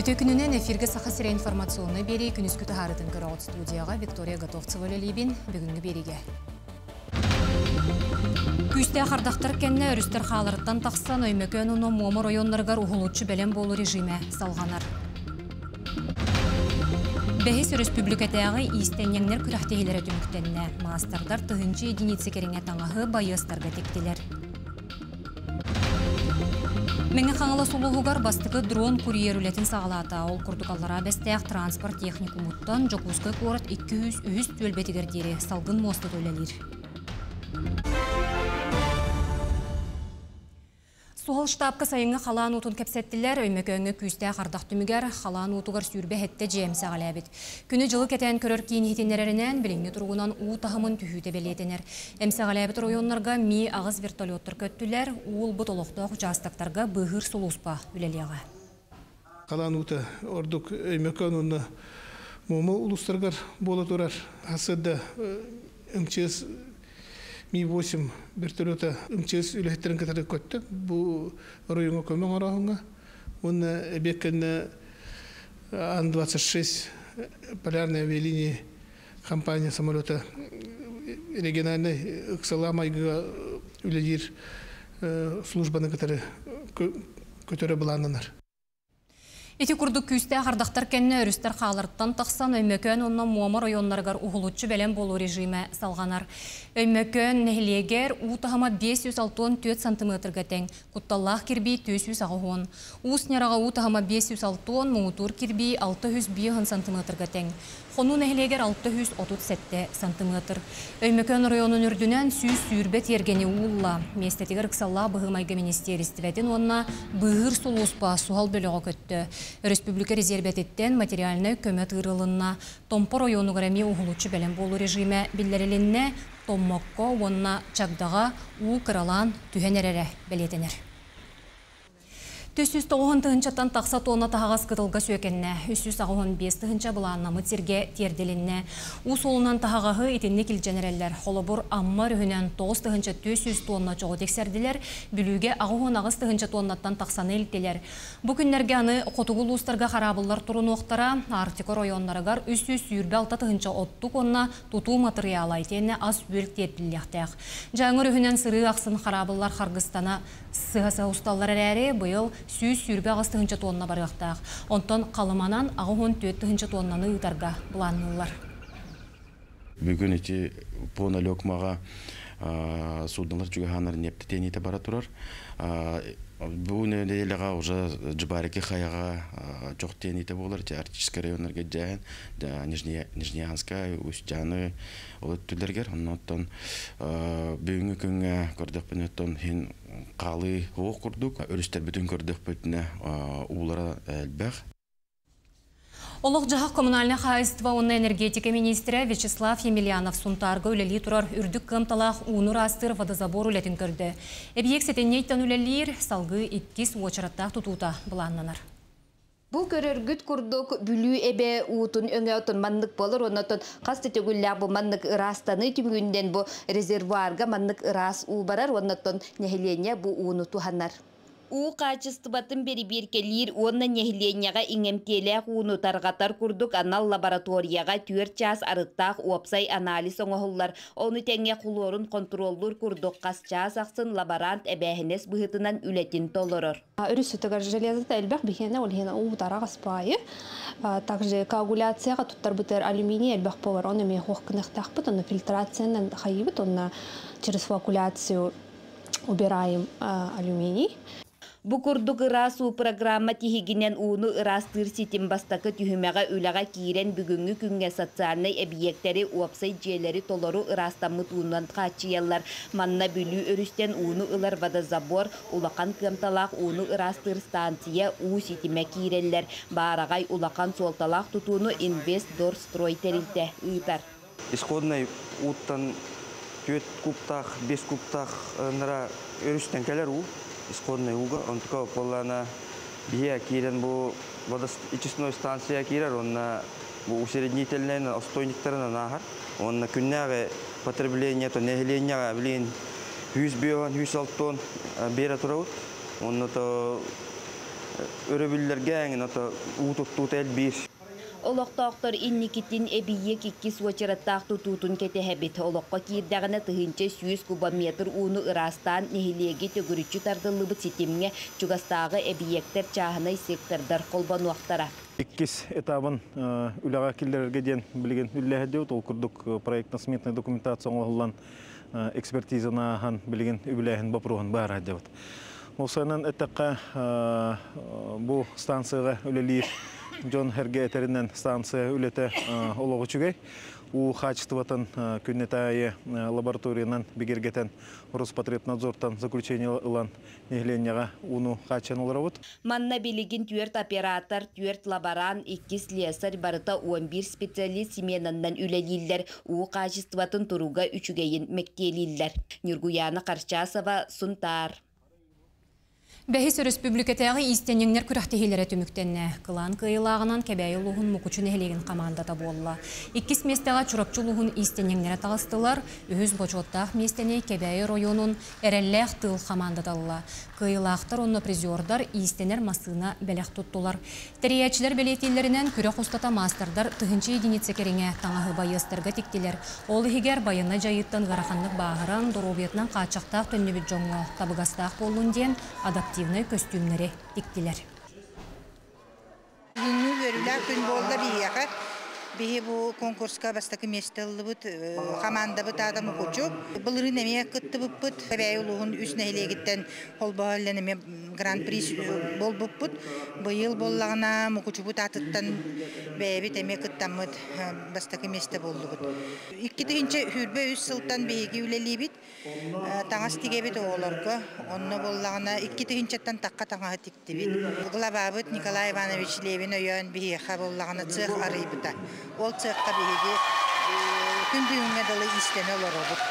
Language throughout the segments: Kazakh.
Өтө күнінен эфирге сақасыра информационны бері күнізгі тахарытын көріғыт студияға Виктория Готовцева лебин бүгінгі береге. Күсте қардақтар кәнне өрістер қалырыттан тақсан өймекөн ұны момыр ойонларғар ұғылутшы бәлем болу режиме салғанар. Бәхес республикатағы истенеңнер күрәқтегелері түміктенне. Мастардар тұхынчы единицы кереңе таңағы байыстарға тектелер. Меңе қаңылы сұлуғығар бастықы дрон курьер үлетін сағалата. Ол күрдікаллара бәстәяқ транспорт техникумуттан жоқузғы көріт 200 төлбетігердері салғын мосты төлелер. Суғыл штабқы сайынғы қалан ұтын кәпсеттілер, өймекөңі күсті қардақ түмігер қалан ұтығыр сүрбе әтті жемсі ғалабет. Күні жылы кәтен көрір кейін хетенерерінен біліңі тұрғынан ұтағымын түйіте белетенер. Әмсі ғалабет районларға ми ағыз вертолеттер көттілер, ұл бұт олықтық жастықтарға бұғыр сұлуспа үлелеға. Қалан ұты ордық өймекөн ұны момы ұлыстырғар болы тұрар. Асыды үңчес Ми-8 вертолета МЧС үләхеттерін кәтәрі көтті. Бұл районға көмің арағыңа. Оны әбеккені Ан-26 полярная авиалиния компания самолета региональной Иксаламайға үләдер службаны кәтәрі көтәрі бұланынар. Эти курдук күсте қардақтар кәнне өрістер қалырттан тақсан өймекөн онна муамыр ойонларғар ұғылутчы бәлем болу режиме салғанар. Өймекөн нәхілегер ұтағыма 564 см тең, құтталлақ кірбей 200 ағуын. Ұсняраға ұтағыма 506, мұғытур кірбей 601 см тең. Қону нәхілегер 637 см. Өймекөн районын үрдінен сүйіз сүйірбет ергені ұлла. Местетігер қысалла бұғымайғы министеристіветін онна бұғыр сұлуспа суғал бөліға көтті. Республика резервететтен материальны көмет ырылынна Томпор ойону гәрәме уғылучы бәлем болу режиме білдерілінне Томмокко онна чагдаға у кыралан түхенерері бәлетенер. 390-тығынчаттан тақса тонна тағағас қытылға сөкенне, 315-тығынча бұланна мұтсерге терделінне. Ус олынан тағағағы етінне келженерелер. Холобур аммар үйінен 9-тығынча 400 тонна жоғы тексерділер, бүліге ағуын ағыз-тығынча тоннаттан тақсаны елтелер. Бұл күннерге аны қотығыл ұстарға қарабылар тұрын оқтара, Артико районларығар 326-тығынча оттық онна тұту материалы айтені аз бөлік тепіліқтәқ. Жаңыр үйінен сыры ақсын қарабылар Қарғыстана сығаса ұсталар әрі бұйыл сүйіз сүрбе ағыстығынча тонна барықтақ. Онтан қалыманан ағуын 4-тығынча тоннаны ұйтарға бұланылар. Бүгін еті пона лөкмаға судынлар жүге ханар непті тенейті бара тұрар. Бұл нөлеліға ұжа жыбареке қаяға жоқ тенейті болар. Артический районларға жәйін, Нижнеянская, Устяны олы түлдергер. Оннан бүгінгі күнге көрдік бінеттен қалы оқ құрдық. Өрістер бүтін көрдік бүтіне ұлара әлбәқ. Олық жағақ коммунальный хозяйство онна энергетика министрі Вячеслав Емельянов Сунтарға үлелі тұрар үрдік қымталақ ұныр астыр водозабор үлетін көрді. Әбиек сетеннейттен үлелер салғы 2 очараттақ тұтуыта бұланнанар. Бұл көріргіт күрдік бүлі әбе ұтын өңе ұтын мандық болыр, онатын қасты төгілі бұл мандық ырастаны түмігінден бұл резервуарға мандық ырас ұбарар, онатын нәхілене бұл ұны туғанар. У качествотын бери беркелир онна нехиленияға иңемтелек уну тарғатар күрдік анал лабораторияға 4 час арыттақ опсай анализ оңығылар. Оны тәңе құлорын контроллур күрдік қас час ақсын лаборант әбәхінес бұғытынан үлетін толырыр. Үрісітігір железіті әлбәқ бекені олхена ұғытарақ аспайы. Также коагуляцияға тұттар бұтыр алюминий әлбәқ болар. Оны мен қоққынықтақ бұт, оны фильтрацияның қайыбыт, оны через флокуляцию убираем алюминий. Бу курдук ырасу программа тихигинен уну ырастыр ситим бастакы түхүмәгә үләгә кирен бүгүнгү күнгә социальный объекттери уапсай жээлери толору ырастамыт унан качыялар. Манна бүлү өрүстен уну ылар водозабор, улакан кымталак уну ырастыр станция у ситиме киреллер. Барагай улакан солталак тутууну инвестор строй терилте ыйтар. Исходный уттан 4 куптах, 5 куптах нара өрүстен келер у. Исходный уга, он такой полана бия кирен бу водоочистной станция кирер, он усреднительный отстойниктерна нахар, он на күннәге потребление то нехиления блин 100 биоган 100 тонн бера турут, он то өрөбүллерге әңін ата уутуттуут элбир. Олоқтоқтор инникитин эбие кикки суочараттақ tututun кетехебит. Олоққа киирдағына тыгынча 100 кубометр уну ырастан нехилеги төгүрүчү тардылыбыт ситимге чугастағы эбиектер чағынай сектордар қолбан уақтара. Иккис этабын үліға келдерге ден білген үлләхәде ол күрдік проектно-сметный документация оңғылан экспертизаны білген үләхін бапыруғын бар әде. Осынан әттәққа бұл станцияға үлелер Джон Херге әтерінен станция үлеті олығы чүгей. У качествотан күннетайы лабораториянан бігергетен Роспотребнадзортан заключение ылан нехленияға уну качан оларавыт. Манна билигин түерт оператор, түерт лаборан, 2 слесарь барыта 11 специалист семенандан үлелилер. У качествотан туруга үчүгейін мектелилер. Нюргуяна Карчасова, Сунтар. Бәхис республикатағы истенеңнер күрәхтехилері түміктенне. Кылан кыйлағынан кәбәйі луғын мұқучын әхелеген командата болла. 2 местаға чурапчы луғын истенеңнері тағыстылар, үхіз бочоттақ местене кәбәйі районын әрәлләқ тыл командаталла. Кыйлақтар онны призердар истенер масына бәләқ тұттылар. Тәриячілер бәлетелерінен күрәқ ұстата мастердар тұхынчы единицы кереңе таңағы байыстырға тектелер. Ол егер байына жайыттан ғарақанлық бағыран дұробетінен қачақтақ төннебет жоңы табығастақ болуын ден адаптивный костюмлері тектелер. Күнні өрілі күн болды бейеқі. Бейі бұл конкурсқа бастақы местелі бұд, команда бұд адамы көчіп. Бұлыры неме күтті бұд бұд. Бәйі ұлығын үсіне елегіттен қолбағылы неме гран-приз бол бұд бұд. Бұйыл боллағына мұқычы бұд атыттан бәйі біт әме күттан бұд бастақы месте болды бұд. 2-тігінші хүрбе үс сылттан бейгі үлелі біт. Таңас тіге біт оғылырғы. Онны боллағына 2-тігіншеттен таққа таңағы тікті біт. Глава бұд Николай Иванович Левин өйен бейіға боллағына цех арый бұда. Ол цехқа бейге күндігіңе далы истене олар олып.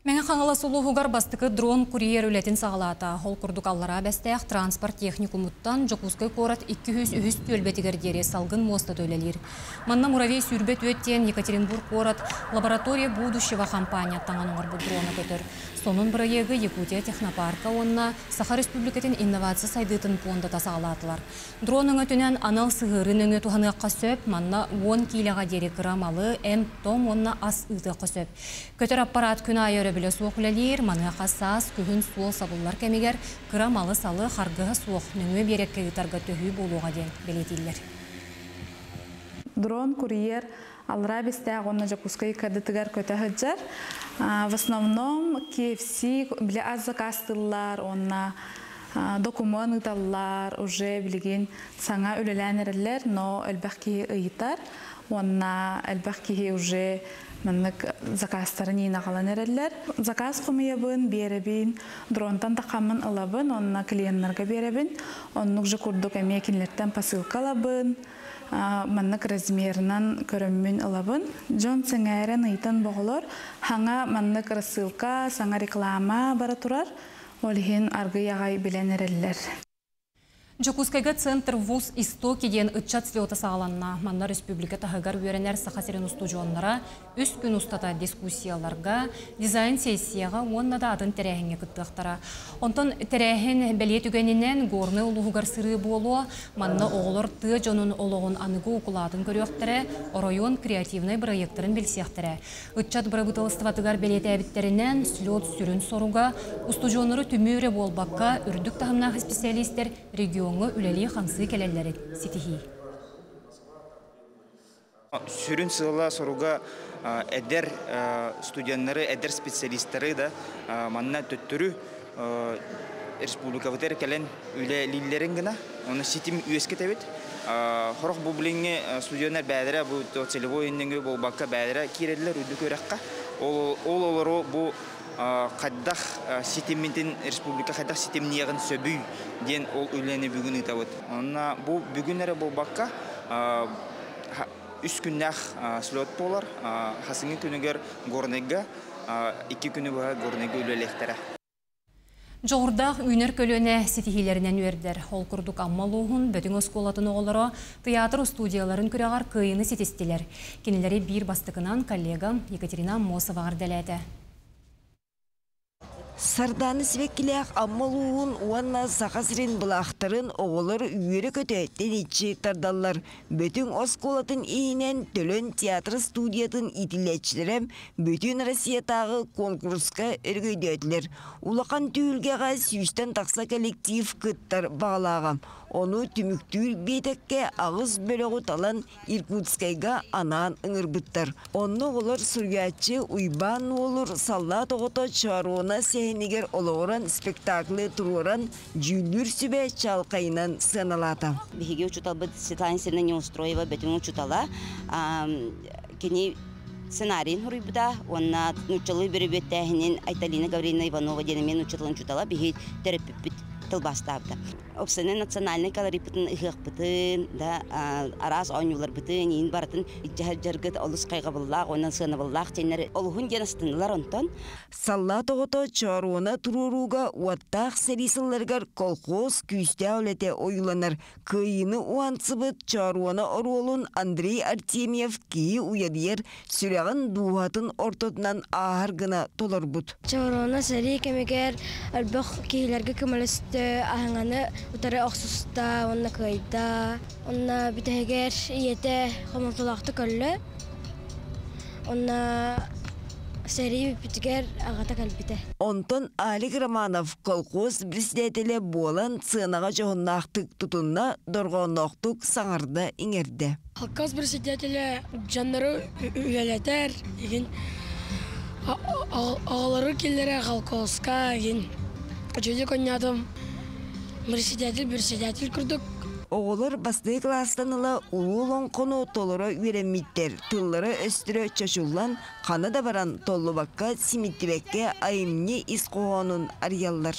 Мәңі қаңыла сұлуғығар бастықы дрон курьер үлетін сағалата. Ол күрдік аллара бәстәяқ транспорт техникумыттан Жокускай корат 200 төлбетігердері салғын моста төлелер. Манна Муравей сүрбет өттен Екатеринбург корат лаборатория будущего компания таңан оңыр бұл дроны көтір. Сонын бірайығы Якутия технопарка онна Саха Республикатын инновация сайдытын пондата сағалатылар. Дронын өтінен анал сығырын өңі туғаныққа сөп, манна 10 килаға дері грамалы том онна ас ұйты қосөп. Көтір аппарат күн айыры білі суық үлелер, маңы қасас, күхін суыл сабылар кәмегер, грамалы салы қарғығы суық нүңі берекке ұтарға төхі болуға ден белетелер. Дрон, курьер, алра бестәг онна Жокускай кадытыгар көтә хыджар. В основном KFC биле аз заказтылар, онна документталар, уже билген саңа үлеләнерләр, но әлбәхки ыйтар. Онна әлбәхки уже маннык заказтарын инагаланерләр. Заказ кумыябын, беребин, дронтан тақамын ылабын, онна клиентларга беребин. Оннук же курдук әмекинлердән посылкалабын. Маннык размерынан көрөммүн ылабын. Жон сеңәрен ыйтан боголор. Хаңа маннык рассылка, саңа реклама бара турар. Олхин аргы ягай биленерләр. Жокускайга центр ВУЗ истоки ден ытчат слета сағаланна. Манна республика тағығар үйренер сақасерін ұстужуанлара үс күн ұстата дискуссияларға, дизайн сессияға онна да адын тәрәхінге күттіқтара. Онтан тәрәхін бәлет үгенінен горны ұлығығар сыры болуа, манна оғылыр ты жонын олығын анығы ұқылатын көріқтірі, орайон креативный проекттарын білсектірі. Ытчат бұрабытылыстыватығар бәлет әбіттерінен слет сүрін соруға, ұстужуанлары түмірі болбаққа үрдік тағымнағы специалистер регион үләлі қаңсы кәләлері сетихи. Сүрін сыла соруға әдер студенттары, әдер специалисттары да манна төттірі республика ватер кәлән үләлілерін гына, оны сетим үйеске тәбет. Хорақ бұл біліңе студенттар бәдірі, бұл целевой енніңі бұл баққа бәдірі кереділер үді көрәққа. Ол олары бұл қаддақ сетимментін республика қаддақ сетим неғын сөбүй ден ол үләне бүгін ұйтауыд. Бұл бүгін әрі бұл баққа үш күннәқ слет болар, қасыңын күнігер горнега, 2 күні бұға горнега үлелектері. Жоғырдақ үйнер көліне сетихилерінен өрдер. Ол күрдік аммалуғын бөтің осколатын оғылары театр студияларын күрағар күйіні сетестілер. Кенелері бір бастықынан коллегам Екатерина Мосова ардаләді. Сарданы свекилях аммалуын уанна сақасырын бұлақтарын оғылыр үйері көте тенетші тардалар. Бөтін осколатын иінен төлін театр студиятын итилетчілерім бөтін Россиятағы конкурска өргөйдөтілер. Улақан түйілгеға сүйістен тақса коллектив кыттар бағалағам. Оны түміктүр бетекке ағыз бөліғі талан Иркутскайға анан ыңырбыттар. Оны олар сүргәтші уйбан олар салла тоғыта чаруына сәйінегер олығыран спектаклы тұруран жүлдір сүбе чалқайынан сыналата. Бігеге учутал бұд Светлана Сергеевна не устроева, бәтін учутала. Кені сценарийін хұрый бұда, онна учалы бірі бөттәхінен Айталина Гавриловна Иванова денемен учуталын учутала, бігі терапевт тылбастабды. Опсаны национальный колорит бітін ұғық бітін, арас ойнулар бітін, ең бартын жаргыт олыс қайға бұллақ, онан сыны бұллақ, тенер олығын деністінлар онтан. Салла тоғыта чаруына тұруруға уаттақ сәрисілергер колхоз күйісті әулеті ойланар. Күйіні уансыбыт чаруына оролын Андрей Артемьев кейі уядер сүрәғын дуғатын ортотынан ағар гына толар бұд. Чаруына сәрі кемегер әлбіқ кейлерге көмілісті ағыңаны утары оқсуста, онна кайда, онна битегер иете хомортулақты көлі, онна сәрі бітігер ағата кәлбіте. Онтон Алик Романов колхоз президентелі болан сынаға жоғыннақтық тұтынна дорғаннақтық саңарды иңерді. Колхоз президентелі жаннары үйелетер, ағалары келдері колхозға, жүлі көнядым. Председатель күрдік. Оғылыр басты класстаныла улуылын қону толыры үйремиттер. Тыллары өстірі чашулан қаны да баран толлубаққа симиттібекке айымне исқоғанын арьяллар.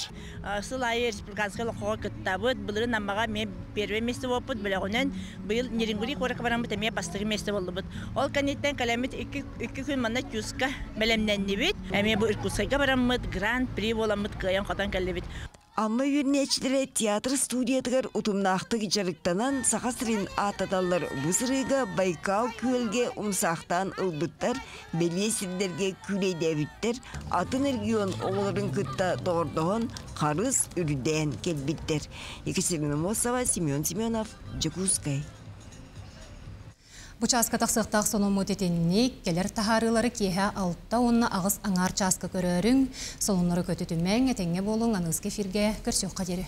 Сыл айы республиканскалы қоға күттабыд, бұлыры намаға мен перве месті опыт, біліғінен бұйыл нерингүрі қорақы баран бұт, әме бастығы месті болды бұд. Ол кәнеттен кәлемет 2 күн манна тюзка мәлемненді бет, әме бұл Иркутскайға баран мұд, гран-при боламыд қиян қотан кәлі бет. Amma yürünəçilere teatr studiyatıgar utumnaqtıq içeriktanan saqasırın atadallar bu sırıga Baykal kölge umsaqtan ılbıttar, belye sirlerge küleydevitter, atın ergiyon oğulların kıtta doğurduğun qarız ürüden kelbitter. Екатерина Мосова, Семен Семенов, Jakutskay. Бұ часка тақсықтақ соның мұтетеннек, келер тахарылары кеға алтта онына ағыз аңар часка көрерің, солынлары көтетімен әтеңе болың аңыз кефирге көрсеуқ қадері.